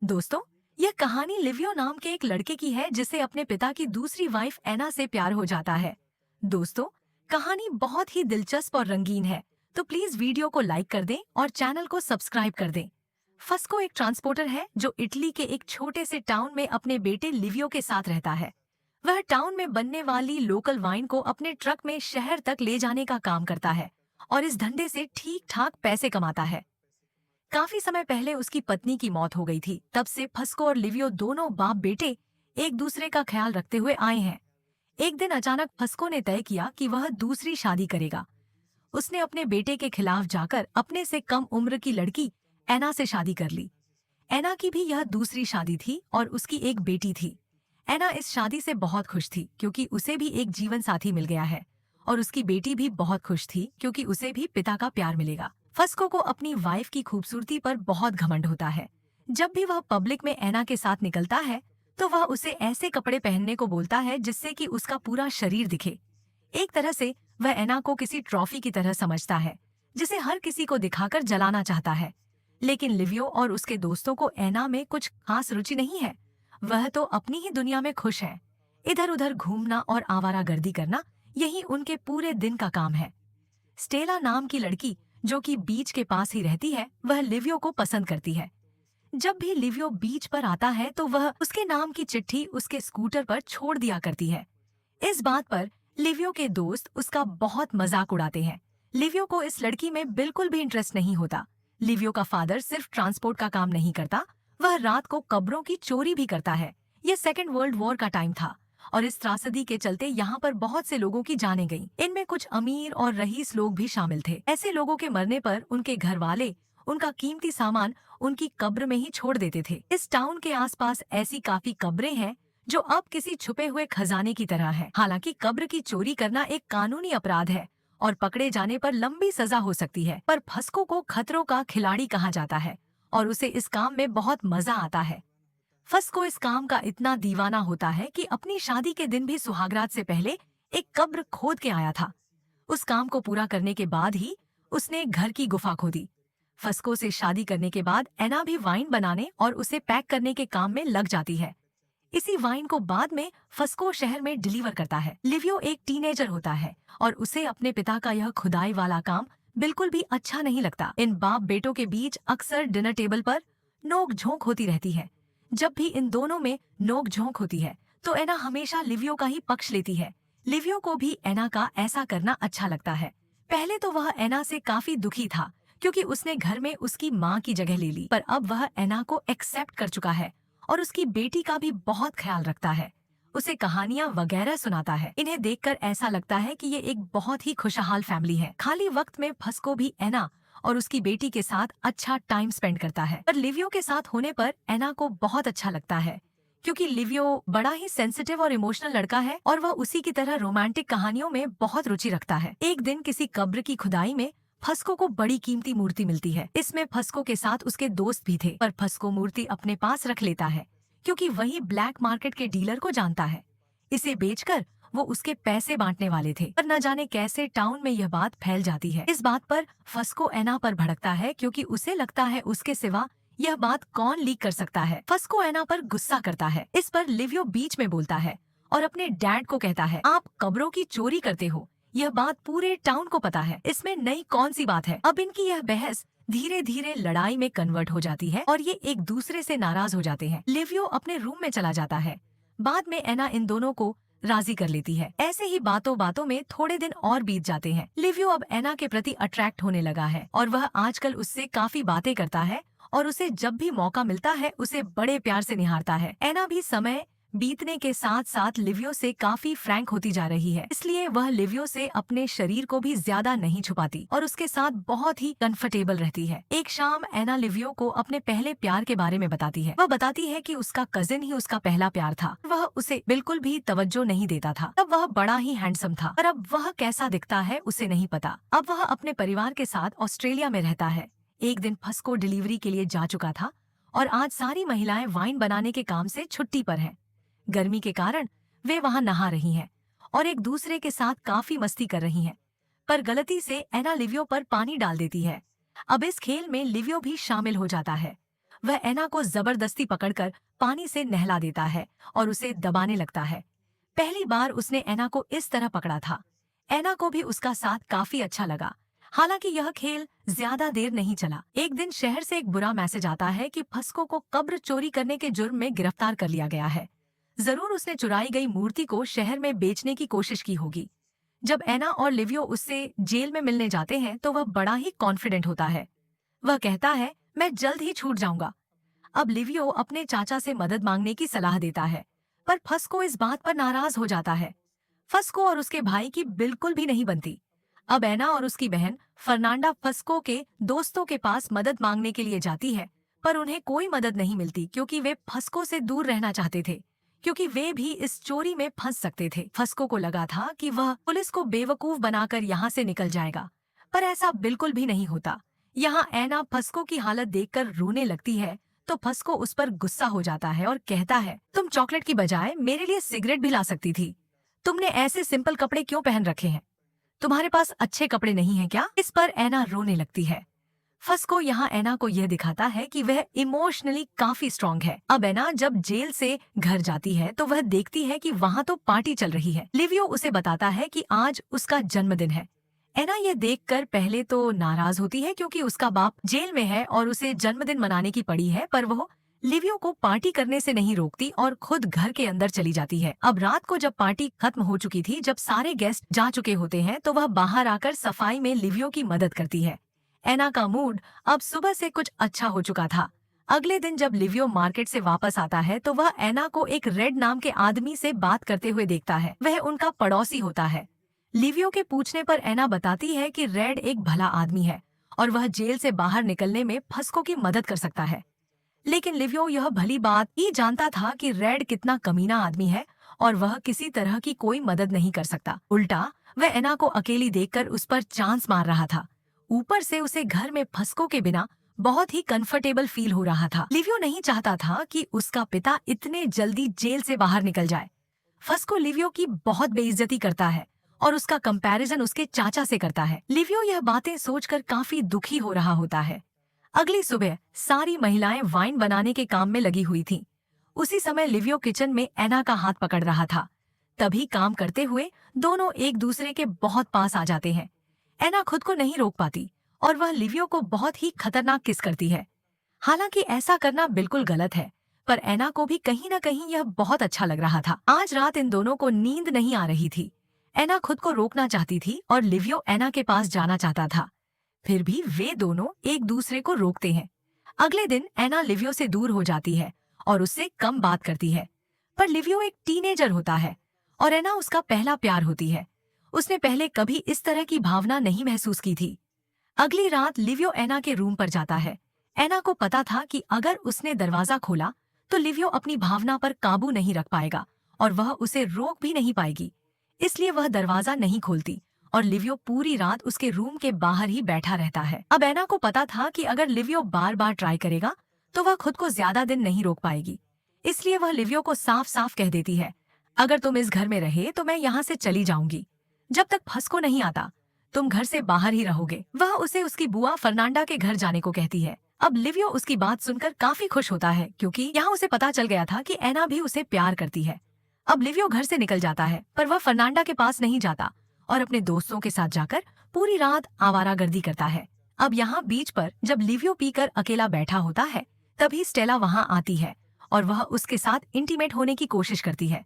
दोस्तों, यह कहानी लिवियो नाम के एक लड़के की है जिसे अपने पिता की दूसरी वाइफ एना से प्यार हो जाता है। दोस्तों, कहानी बहुत ही दिलचस्प और रंगीन है, तो प्लीज वीडियो को लाइक कर दें और चैनल को सब्सक्राइब कर दें। फस्को एक ट्रांसपोर्टर है जो इटली के एक छोटे से टाउन में अपने बेटे लिवियो के साथ रहता है। वह टाउन में बनने वाली लोकल वाइन को अपने ट्रक में शहर तक ले जाने का काम करता है और इस धंधे से ठीक ठाक पैसे कमाता है। काफी समय पहले उसकी पत्नी की मौत हो गई थी। तब से फस्को और लिवियो दोनों बाप बेटे एक दूसरे का ख्याल रखते हुए आए हैं। एक दिन अचानक फस्को ने तय किया कि वह दूसरी शादी करेगा। उसने अपने बेटे के खिलाफ जाकर अपने से कम उम्र की लड़की एना से शादी कर ली। एना की भी यह दूसरी शादी थी और उसकी एक बेटी थी। एना इस शादी से बहुत खुश थी क्योंकि उसे भी एक जीवन साथी मिल गया है और उसकी बेटी भी बहुत खुश थी क्योंकि उसे भी पिता का प्यार मिलेगा। फस्को को अपनी वाइफ की खूबसूरती पर बहुत घमंड होता है। जब भी वह पब्लिक में एना के साथ निकलता है तो वह उसे ऐसे कपड़े पहनने को बोलता है जिससे कि उसका पूरा शरीर दिखे। एक तरह से वह एना को किसी ट्रॉफी की तरह समझता है जिसे हर किसी को दिखाकर जलाना चाहता है। लेकिन लिवियो और उसके दोस्तों को एना में कुछ खास रुचि नहीं है। वह तो अपनी ही दुनिया में खुश है। इधर उधर घूमना और आवारागर्दी करना, यही उनके पूरे दिन का काम है। स्टेला नाम की लड़की जो कि बीच के पास ही रहती है, वह लिवियो को पसंद करती है। जब भी लिवियो बीच पर आता है तो वह उसके नाम की चिट्ठी उसके स्कूटर पर छोड़ दिया करती है। इस बात पर लिवियो के दोस्त उसका बहुत मजाक उड़ाते हैं। लिवियो को इस लड़की में बिल्कुल भी इंटरेस्ट नहीं होता। लिवियो का फादर सिर्फ ट्रांसपोर्ट का काम नहीं करता, वह रात को कब्रों की चोरी भी करता है। यह सेकेंड वर्ल्ड वॉर का टाइम था और इस त्रासदी के चलते यहाँ पर बहुत से लोगों की जानें गईं। इनमें कुछ अमीर और रईस लोग भी शामिल थे। ऐसे लोगों के मरने पर उनके घर वाले उनका कीमती सामान उनकी कब्र में ही छोड़ देते थे। इस टाउन के आसपास ऐसी काफी कब्रें हैं जो अब किसी छुपे हुए खजाने की तरह है। हालांकि कब्र की चोरी करना एक कानूनी अपराध है और पकड़े जाने पर लंबी सजा हो सकती है, पर फस्को को खतरों का खिलाड़ी कहा जाता है और उसे इस काम में बहुत मजा आता है। फस्को इस काम का इतना दीवाना होता है कि अपनी शादी के दिन भी सुहागरात से पहले एक कब्र खोद के आया था। उस काम को पूरा करने के बाद ही उसने घर की गुफा खोदी। फस्को से शादी करने के बाद एना भी वाइन बनाने और उसे पैक करने के काम में लग जाती है। इसी वाइन को बाद में फस्को शहर में डिलीवर करता है। लिवियो एक टीनेजर होता है और उसे अपने पिता का यह खुदाई वाला काम बिल्कुल भी अच्छा नहीं लगता। इन बाप बेटों के बीच अक्सर डिनर टेबल पर नोक झोंक होती रहती है। जब भी इन दोनों में नोक झोंक होती है तो एना हमेशा लिवियो का ही पक्ष लेती है। लिवियो को भी एना का ऐसा करना अच्छा लगता है। पहले तो वह एना से काफी दुखी था क्योंकि उसने घर में उसकी माँ की जगह ले ली, पर अब वह एना को एक्सेप्ट कर चुका है और उसकी बेटी का भी बहुत ख्याल रखता है। उसे कहानियां वगैरह सुनाता है। इन्हें देखकर ऐसा लगता है कि ये एक बहुत ही खुशहाल फैमिली है। खाली वक्त में फस्को भी एना और उसकी बेटी के साथ अच्छा टाइम स्पेंड करता है। पर लिवियो के साथ होने पर एना को बहुत अच्छा लगता है क्योंकि लिवियो बड़ा ही सेंसिटिव और इमोशनल लड़का है और वह उसी की तरह रोमांटिक कहानियों में बहुत रुचि रखता है। एक दिन किसी कब्र की खुदाई में फस्को को बड़ी कीमती मूर्ति मिलती है। इसमें फस्को के साथ उसके दोस्त भी थे, पर फस्को मूर्ति अपने पास रख लेता है क्योंकि वही ब्लैक मार्केट के डीलर को जानता है। इसे बेचकर वो उसके पैसे बांटने वाले थे, पर न जाने कैसे टाउन में यह बात फैल जाती है। इस बात पर फस्को एना पर भड़कता है क्योंकि उसे लगता है उसके सिवा यह बात कौन लीक कर सकता है। फस्को एना पर गुस्सा करता है। इस पर लिवियो बीच में बोलता है और अपने डैड को कहता है, आप कब्रों की चोरी करते हो, यह बात पूरे टाउन को पता है, इसमें नई कौन सी बात है। अब इनकी यह बहस धीरे धीरे लड़ाई में कन्वर्ट हो जाती है और ये एक दूसरे से नाराज हो जाते हैं। लिवियो अपने रूम में चला जाता है। बाद में एना इन दोनों को राजी कर लेती है। ऐसे ही बातों बातों में थोड़े दिन और बीत जाते हैं। लिवियो अब एना के प्रति अट्रैक्ट होने लगा है और वह आजकल उससे काफी बातें करता है और उसे जब भी मौका मिलता है उसे बड़े प्यार से निहारता है। एना भी समय बीतने के साथ साथ लिवियो से काफी फ्रैंक होती जा रही है, इसलिए वह लिवियो से अपने शरीर को भी ज्यादा नहीं छुपाती और उसके साथ बहुत ही कंफर्टेबल रहती है। एक शाम एना लिवियो को अपने पहले प्यार के बारे में बताती है। वह बताती है कि उसका कजिन ही उसका पहला प्यार था। वह उसे बिल्कुल भी तवज्जो नहीं देता था। तब वह बड़ा ही हैंडसम था, पर अब वह कैसा दिखता है उसे नहीं पता। अब वह अपने परिवार के साथ ऑस्ट्रेलिया में रहता है। एक दिन फस्को डिलीवरी के लिए जा चुका था और आज सारी महिलाएं वाइन बनाने के काम से छुट्टी पर हैं। गर्मी के कारण वे वहां नहा रही हैं और एक दूसरे के साथ काफी मस्ती कर रही हैं, पर गलती से एना लिवियो पर पानी डाल देती है। अब इस खेल में लिवियो भी शामिल हो जाता है। वह एना को जबरदस्ती पकड़कर पानी से नहला देता है और उसे दबाने लगता है। पहली बार उसने एना को इस तरह पकड़ा था। एना को भी उसका साथ काफी अच्छा लगा। हालांकि यह खेल ज्यादा देर नहीं चला। एक दिन शहर से एक बुरा मैसेज आता है कि फस्को को कब्र चोरी करने के जुर्म में गिरफ्तार कर लिया गया है। जरूर उसने चुराई गई मूर्ति को शहर में बेचने की कोशिश की होगी। जब एना और लिवियो उससे जेल में मिलने जाते हैं तो वह बड़ा ही कॉन्फिडेंट होता है। वह कहता है, मैं जल्द ही छूट जाऊंगा। अब लिवियो अपने चाचा से मदद मांगने की सलाह देता है, पर फस्को इस बात पर नाराज हो जाता है। फस्को और उसके भाई की बिल्कुल भी नहीं बनती। अब एना और उसकी बहन फर्नांडा फस्को के दोस्तों के पास मदद मांगने के लिए जाती है, पर उन्हें कोई मदद नहीं मिलती क्योंकि वे फस्को से दूर रहना चाहते थे, क्योंकि वे भी इस चोरी में फंस सकते थे। फस्को को लगा था कि वह पुलिस को बेवकूफ बनाकर यहाँ से निकल जाएगा, पर ऐसा बिल्कुल भी नहीं होता। यहाँ एना फस्को की हालत देखकर रोने लगती है तो फस्को उस पर गुस्सा हो जाता है और कहता है, तुम चॉकलेट की बजाय मेरे लिए सिगरेट भी ला सकती थी। तुमने ऐसे सिंपल कपड़े क्यों पहन रखे हैं? तुम्हारे पास अच्छे कपड़े नहीं हैं क्या? इस पर एना रोने लगती है। फस्को यहाँ एना को यह दिखाता है कि वह इमोशनली काफी स्ट्रांग है। अब एना जब जेल से घर जाती है तो वह देखती है कि वहाँ तो पार्टी चल रही है। लिवियो उसे बताता है कि आज उसका जन्मदिन है। एना यह देखकर पहले तो नाराज होती है क्योंकि उसका बाप जेल में है और उसे जन्मदिन मनाने की पड़ी है, पर वो लिवियो को पार्टी करने से नहीं रोकती और खुद घर के अंदर चली जाती है। अब रात को जब पार्टी खत्म हो चुकी थी, जब सारे गेस्ट जा चुके होते हैं, तो वह बाहर आकर सफाई में लिवियो की मदद करती है। एना का मूड अब सुबह से कुछ अच्छा हो चुका था। अगले दिन जब लिवियो मार्केट से वापस आता है तो वह एना को एक रेड नाम के आदमी से बात करते हुए देखता है। वह उनका पड़ोसी होता है। लिवियो के पूछने पर एना बताती है कि रेड एक भला आदमी है और वह जेल से बाहर निकलने में फस्को की मदद कर सकता है। लेकिन लिवियो यह भली बात ही जानता था कि रेड कितना कमीना आदमी है और वह किसी तरह की कोई मदद नहीं कर सकता। उल्टा वह एना को अकेली देखकर उस पर चांस मार रहा था। ऊपर से उसे घर में फस्को के बिना बहुत ही कंफर्टेबल फील हो रहा था। लिवियो नहीं चाहता था कि उसका पिता इतने जल्दी जेल से बाहर निकल जाए। फस्को लिवियो की बहुत बेइज्जती करता है और उसका कंपैरिजन उसके चाचा से करता है। लिवियो यह बातें सोचकर काफी दुखी हो रहा होता है। अगली सुबह सारी महिलाएं वाइन बनाने के काम में लगी हुई थीं। उसी समय लिवियो किचन में एना का हाथ पकड़ रहा था। तभी काम करते हुए दोनों एक दूसरे के बहुत पास आ जाते हैं। एना खुद को नहीं रोक पाती और वह लिवियो को बहुत ही खतरनाक किस करती है। हालांकि ऐसा करना बिल्कुल गलत है, पर एना को भी कहीं न कहीं यह बहुत अच्छा लग रहा था। आज रात इन दोनों को नींद नहीं आ रही थी। एना खुद को रोकना चाहती थी और लिवियो एना के पास जाना चाहता था। फिर भी वे दोनों एक दूसरे को रोकते हैं। अगले दिन एना लिवियो से दूर हो जाती है और उससे कम बात करती है। पर लिवियो एक टीनेजर होता है और एना उसका पहला प्यार होती है। उसने पहले कभी इस तरह की भावना नहीं महसूस की थी। अगली रात लिवियो एना के रूम पर जाता है। एना को पता था कि अगर उसने दरवाजा खोला तो लिवियो अपनी भावना पर काबू नहीं रख पाएगा और वह उसे रोक भी नहीं पाएगी। इसलिए वह दरवाजा नहीं खोलती और लिवियो पूरी रात उसके रूम के बाहर ही बैठा रहता है। अब एना को पता था कि अगर लिवियो बार बार ट्राई करेगा तो वह खुद को ज्यादा दिन नहीं रोक पाएगी। इसलिए वह लिवियो को साफ साफ कह देती है, अगर तुम इस घर में रहे तो मैं यहाँ से चली जाऊंगी। जब तक फस्को नहीं आता तुम घर से बाहर ही रहोगे। वह उसे उसकी बुआ फर्नांडा के घर जाने को कहती है। अब लिवियो उसकी बात सुनकर काफी खुश होता है क्योंकि यहाँ उसे पता चल गया था कि एना भी उसे प्यार करती है। अब लिवियो घर से निकल जाता है, पर वह फर्नांडा के पास नहीं जाता और अपने दोस्तों के साथ जाकर पूरी रात आवारागर्दी करता है। अब यहाँ बीच पर जब लिवियो पीकर अकेला बैठा होता है तभी स्टेला वहाँ आती है और वह उसके साथ इंटीमेट होने की कोशिश करती है।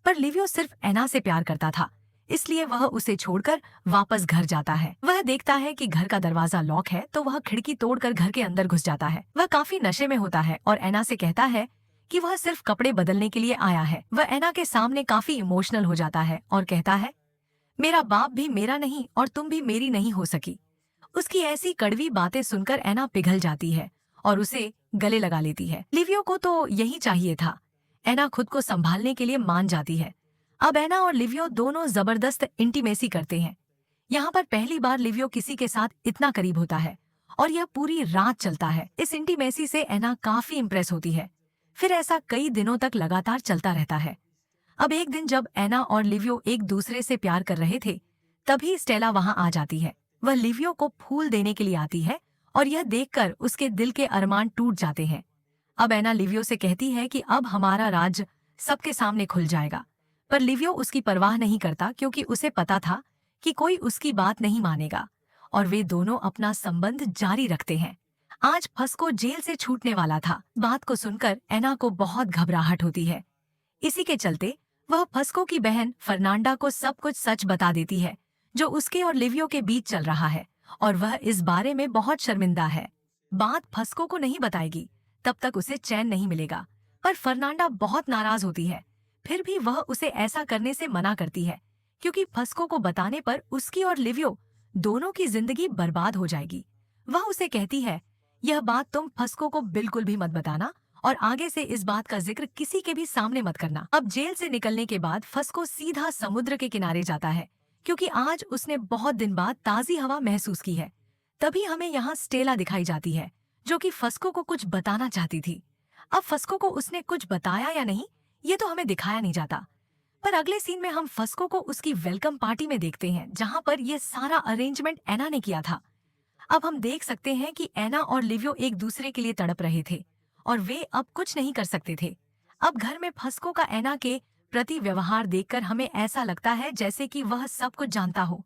पर लिवियो सिर्फ एना से प्यार करता था, इसलिए वह उसे छोड़कर वापस घर जाता है। वह देखता है कि घर का दरवाजा लॉक है तो वह खिड़की तोड़कर घर के अंदर घुस जाता है। वह काफी नशे में होता है और एना से कहता है कि वह सिर्फ कपड़े बदलने के लिए आया है। वह एना के सामने काफी इमोशनल हो जाता है और कहता है, मेरा बाप भी मेरा नहीं और तुम भी मेरी नहीं हो सकी। उसकी ऐसी कड़वी बातें सुनकर एना पिघल जाती है और उसे गले लगा लेती है। लिवियो को तो यही चाहिए था। एना खुद को संभालने के लिए मान जाती है। अब एना और लिवियो दोनों जबरदस्त इंटीमेसी करते हैं। यहाँ पर पहली बार लिवियो किसी के साथ इतना करीब होता है और यह पूरी रात चलता है। इस इंटीमेसी से एना काफी इम्प्रेस होती है। फिर ऐसा कई दिनों तक लगातार चलता रहता है। अब एक दिन जब एना और लिवियो एक दूसरे से प्यार कर रहे थे तभी स्टेला वहाँ आ जाती है। वह लिवियो को फूल देने के लिए आती है और यह देखकर उसके दिल के अरमान टूट जाते हैं। अब एना लिवियो से कहती है कि अब हमारा राज सबके सामने खुल जाएगा, पर लिवियो उसकी परवाह नहीं करता क्योंकि उसे पता था कि कोई उसकी बात नहीं मानेगा और वे दोनों अपना संबंध जारी रखते हैं। आज फस्को जेल से छूटने वाला था। बात को सुनकर एना को बहुत घबराहट होती है। इसी के चलते वह फस्को की बहन फर्नांडा को सब कुछ सच बता देती है जो उसके और लिवियो के बीच चल रहा है, और वह इस बारे में बहुत शर्मिंदा है। बात फस्को को नहीं बताएगी, तब तक उसे चैन नहीं मिलेगा। पर फर्नांडा बहुत नाराज होती है, फिर भी वह उसे ऐसा करने से मना करती है क्योंकि फस्को को बताने पर उसकी और लिवियो दोनों की जिंदगी बर्बाद हो जाएगी। वह उसे कहती है, यह बात तुम फस्को को बिल्कुल भी मत बताना और आगे से इस बात का जिक्र किसी के भी सामने मत करना। अब जेल से निकलने के बाद फस्को सीधा समुद्र के किनारे जाता है क्योंकि आज उसने बहुत दिन बाद ताजी हवा महसूस की है। तभी हमें यहाँ स्टेला दिखाई जाती है जो कि फस्को को कुछ बताना चाहती थी। अब फस्को को उसने कुछ बताया या नहीं, ये तो हमें दिखाया नहीं जाता, पर अगले सीन में हम फस्को को उसकी वेलकम पार्टी में देखते हैं जहाँ पर यह सारा अरेंजमेंट एना ने किया था। अब हम देख सकते हैं कि एना और लिवियो एक दूसरे के लिए तड़प रहे थे और वे अब कुछ नहीं कर सकते थे। अब घर में फस्को का एना के प्रति व्यवहार देखकर हमें ऐसा लगता है जैसे कि वह सब कुछ जानता हो,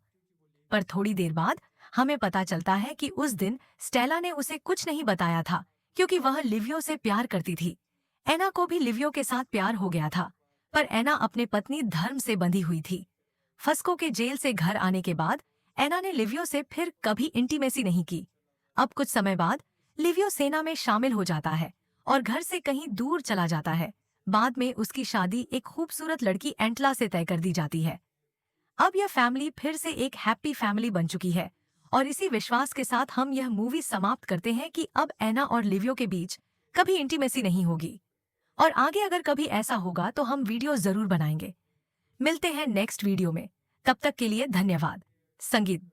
पर थोड़ी देर बाद हमें पता चलता है कि उस दिन स्टेला ने उसे कुछ नहीं बताया था क्योंकि वह लिवियो से प्यार करती थी। एना को भी लिवियो के साथ प्यार हो गया था, पर एना अपने पत्नी धर्म से बंधी हुई थी। फस्को के जेल से घर आने के बाद एना ने लिवियो से फिर कभी इंटीमेसी नहीं की। अब कुछ समय बाद लिवियो सेना में शामिल हो जाता है और घर से कहीं दूर चला जाता है। बाद में उसकी शादी एक खूबसूरत लड़की एंटला से तय कर दी जाती है। अब यह फैमिली फिर से एक हैप्पी फैमिली बन चुकी है और इसी विश्वास के साथ हम यह मूवी समाप्त करते हैं कि अब एना और लिवियो के बीच कभी इंटीमेसी नहीं होगी और आगे अगर कभी ऐसा होगा तो हम वीडियो जरूर बनाएंगे। मिलते हैं नेक्स्ट वीडियो में, तब तक के लिए धन्यवाद। संगीत।